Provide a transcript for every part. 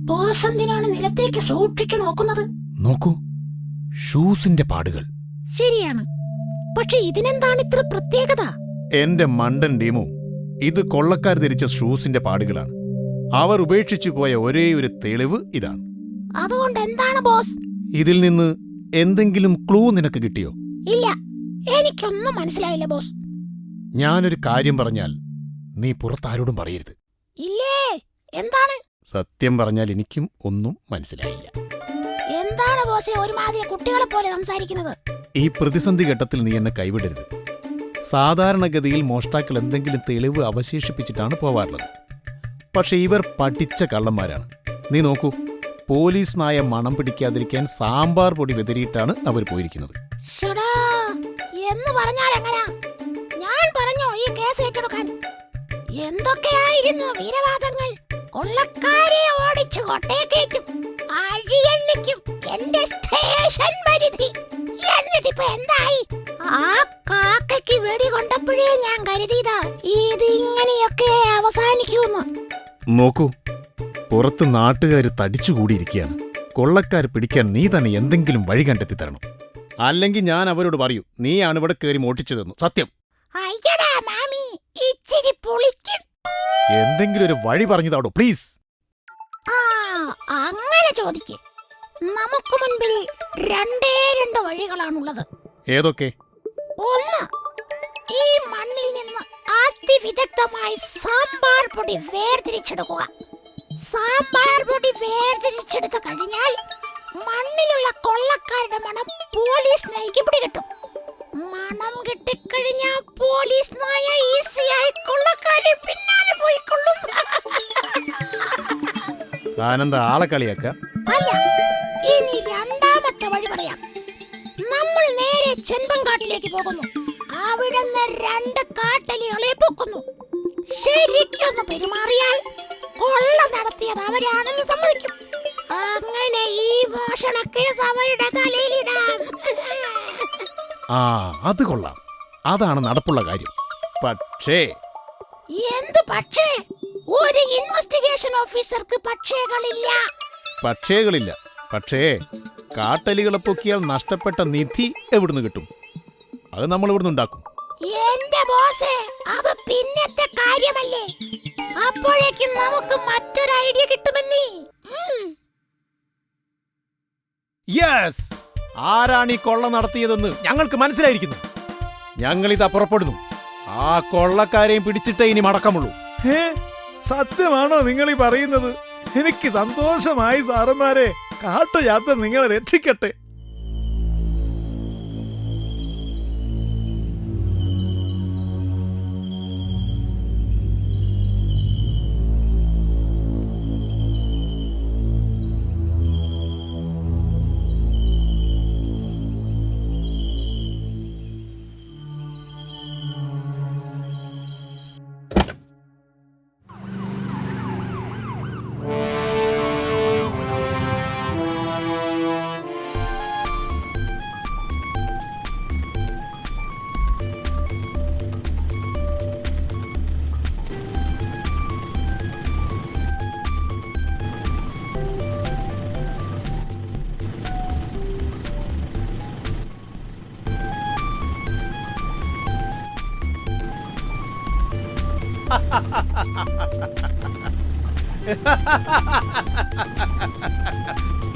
Boss എന്തിനാണ് നിലത്തേക്ക് സൂക്ഷിച്ചു നോക്കുന്നത്? നോക്കൂ, ഷൂസിന്റെ പാടുകൾ. ശരിയാണ്, പക്ഷെ ഇതിനെന്താണ് ഇത്ര പ്രത്യേകത? എന്റെ മണ്ടൻ ഡീമു, ഇത് കൊള്ളക്കാർ ധരിച്ച ഷൂസിന്റെ പാടുകളാണ്. അവർ ഉപേക്ഷിച്ചു പോയ ഒരേ ഒരു തെളിവ് ഇതാണ്. അതുകൊണ്ട് എന്താണ് ബോസ്? ഇതിൽ നിന്ന് എന്തെങ്കിലും ക്ലൂ നിനക്ക് കിട്ടിയോ? ഇല്ല, എനിക്കൊന്നും മനസ്സിലായില്ല ബോസ്. ഞാനൊരു കാര്യം പറഞ്ഞാൽ നീ പുറത്താരോടും പറയരുത്. ഇല്ലേ? എന്താണ്? സത്യം പറഞ്ഞാൽ എനിക്കും ഒന്നും മനസ്സിലായില്ല. എന്താണ് ബോസെ ഒരുമാതിരി കുട്ടികളെ പോലെ സംസാരിക്കുന്നത്? ഈ പ്രതിസന്ധി ഘട്ടത്തിൽ നീ എന്നെ കൈവിടരുത്. സാധാരണഗതിയിൽ മോഷ്ടാക്കൾ എന്തെങ്കിലും തെളിവ് അവശേഷിപ്പിച്ചിട്ടാണ് പോവാറുള്ളത്. പക്ഷെ ഇവർ പഠിച്ച കള്ളന്മാരാണ്. നീ നോക്കൂ, പോലീസ് നായ മണം പിടിക്കാതിരിക്കാൻ സാമ്പാർ പൊടി വെതറിയിട്ടാണ് അവർ പോയിരിക്കുന്നത്. എന്ന് പറഞ്ഞാൽ എങ്ങനാ? ഞാൻ പറഞ്ഞോ ഈ കേസ് ഏറ്റെടുക്കാൻ? എന്തൊക്കെയായിരുന്നു വീരവാദങ്ങൾ! കൊള്ളക്കാരെ ഓടിച്ചു കൊട്ടേക്കേറ്റും, അഴിയണ്ണിക്കും എന്റെ സ്റ്റേഷൻ പരിധി. എന്നിട്ടിപ്പോ എന്തായി? ആ കാക്കയ്ക്ക് വെടി കൊണ്ടപ്പോഴേ ഞാൻ കരുതിയതാ ഇത് ഇങ്ങനെയൊക്കെ അവസാനിക്കൂന്ന്. നോക്കൂ, പുറത്ത് നാട്ടുകാർ തടിച്ചുകൂടിയിരിക്കുകയാണ്. കൊള്ളക്കാർ പിടിക്കാൻ നീ തന്നെ എന്തെങ്കിലും വഴി കണ്ടെത്തി തരണം. അല്ലെങ്കിൽ ഞാൻ അവരോട് പറയൂ, നീയാണ് ഇവിടെ കയറി മോട്ടിച്ചതെന്ന്. സത്യം. അയ്യടാ മാമി, ഇച്ചിരി പൊളിക്കും. എന്തെങ്കിലും ഒരു വഴി പറഞ്ഞതാടോ, പ്ലീസ്. അങ്ങനെ ചോദിക്കേ. നമുക്ക് മുൻപിൽ രണ്ട് വഴികളാണുള്ളത്. ഏതൊക്കെ? ഒന്ന്, ഈ മണ്ണിൽ നിന്ന് അതിവിദഗ്ധമായി സാമ്പാർ പൊടി വേർതിരിച്ചെടുക്കുക. സാമ്പാർ പൊടി വേർതിരിച്ചെടുത്തു കഴിഞ്ഞാൽ മണ്ണിലുള്ള കൊള്ളക്കാരുടെ മണം പോലീസ് നായക്ക് പിടികിട്ടും. മണം കിട്ടിക്കഴിഞ്ഞാൽ പോലീസ് നായ ഈസിയായി കൊള്ളക്കാരെ പിന്നാലെ പോയിക്കൊള്ളും. ആനന്ദ ആളെ കളിയാക്ക? അല്ല, ഇനി രണ്ടാമത്തെ വഴി പറയാം. നമ്മൾ നേരെ ചെമ്പൻകാട്ടിലേക്ക് പോകുന്നു. അവിടുന്ന് രണ്ട് കാട്ടലികളെ പൊക്കുന്നു. ശരിക്കൊന്ന് പെരുമാറിയാൽ കൊള്ള നടത്തിയത് അവരാണെന്ന് സമ്മതിക്കും. അങ്ങനെ ഈ മോഷണ കേസ് അവരുടെ തലയിലിടാം. അത് കൊള്ളാം. അതാണ് നടപ്പുള്ള കാര്യം. പക്ഷേ എന്ത് പക്ഷേ? ഒരു ഇൻവെസ്റ്റിഗേഷൻ ഓഫീസർക്ക് പക്ഷേകളില്ല. പക്ഷേകളില്ല. പക്ഷേ കാട്ടലികളെ പൊക്കിയാൽ നഷ്ടപ്പെട്ട നിധി എവിടുന്ന് കിട്ടും? അത് നമ്മൾ ഇവിടുന്ന് ഉണ്ടാക്കും. എന്റെ ബോസേ, അത് പിന്നത്തെ കാര്യമല്ലേ. അപ്പോഴേക്കും നമുക്ക് മറ്റൊരു ഐഡിയ കിട്ടുമെന്നേ. യെസ്, ആരാണ് ഈ കൊള്ള നടത്തിയതെന്ന് ഞങ്ങൾക്ക് മനസ്സിലായിരിക്കുന്നു. ഞങ്ങളിതാ പുറപ്പെടുന്നു. ആ കൊള്ളക്കാരെയും പിടിച്ചിട്ടേ ഇനി മടക്കമുള്ളൂ. സത്യമാണോ നിങ്ങൾ ഈ പറയുന്നത്? എനിക്ക് സന്തോഷമായി സാറന്മാരെ. കാട്ടുയാത്ര നിങ്ങളെ രക്ഷിക്കട്ടെ.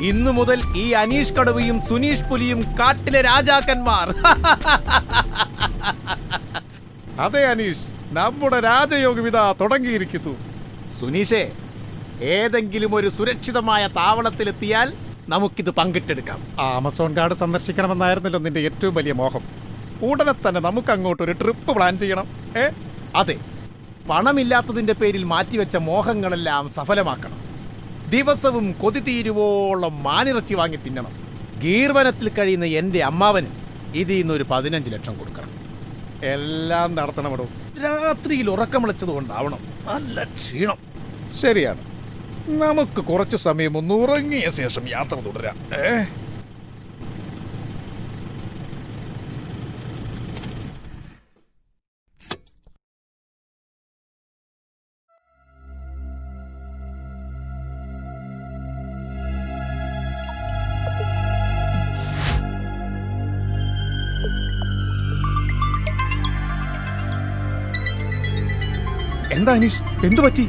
ഇന്നു മുതൽ ഈ അനീഷ് കടുവയും സുനീഷ് പുലിയും കാട്ടിലെ രാജാക്കന്മാർ. അതെ അനീഷ്, നമ്മുടെ രാജയോഗവിധ തുടങ്ങിയിരിക്കുന്നു. സുനീഷേ, ഏതെങ്കിലും ഒരു സുരക്ഷിതമായ താവളത്തിലെത്തിയാൽ നമുക്കിത് പങ്കിട്ടെടുക്കാം. ആമസോൺ കാട് സന്ദർശിക്കണമെന്നായിരുന്നല്ലോ നിന്റെ ഏറ്റവും വലിയ മോഹം. ഉടനെ തന്നെ നമുക്ക് അങ്ങോട്ടൊരു ട്രിപ്പ് പ്ലാൻ ചെയ്യണം. അതെ, പണമില്ലാത്തതിന്റെ പേരിൽ മാറ്റിവെച്ച മോഹങ്ങളെല്ലാം സഫലമാക്കണം. ദിവസവും കൊതി തീരുവോളം മാനിറച്ചി വാങ്ങി തിന്നണം. ഗീർവനത്തിൽ കഴിയുന്ന എൻ്റെ അമ്മാവന് ഇതിൽ നിന്നൊരു 15 ലക്ഷം കൊടുക്കണം. എല്ലാം നടത്തണമടോ. രാത്രിയിൽ ഉറക്കം വിളിച്ചത് കൊണ്ടാവണം നല്ല ക്ഷീണം. ശരിയാണ്, നമുക്ക് കുറച്ച് സമയം ഒന്ന് ഉറങ്ങിയ ശേഷം യാത്ര തുടരാം. എന്താ അനീഷ്, എന്തു പറ്റി?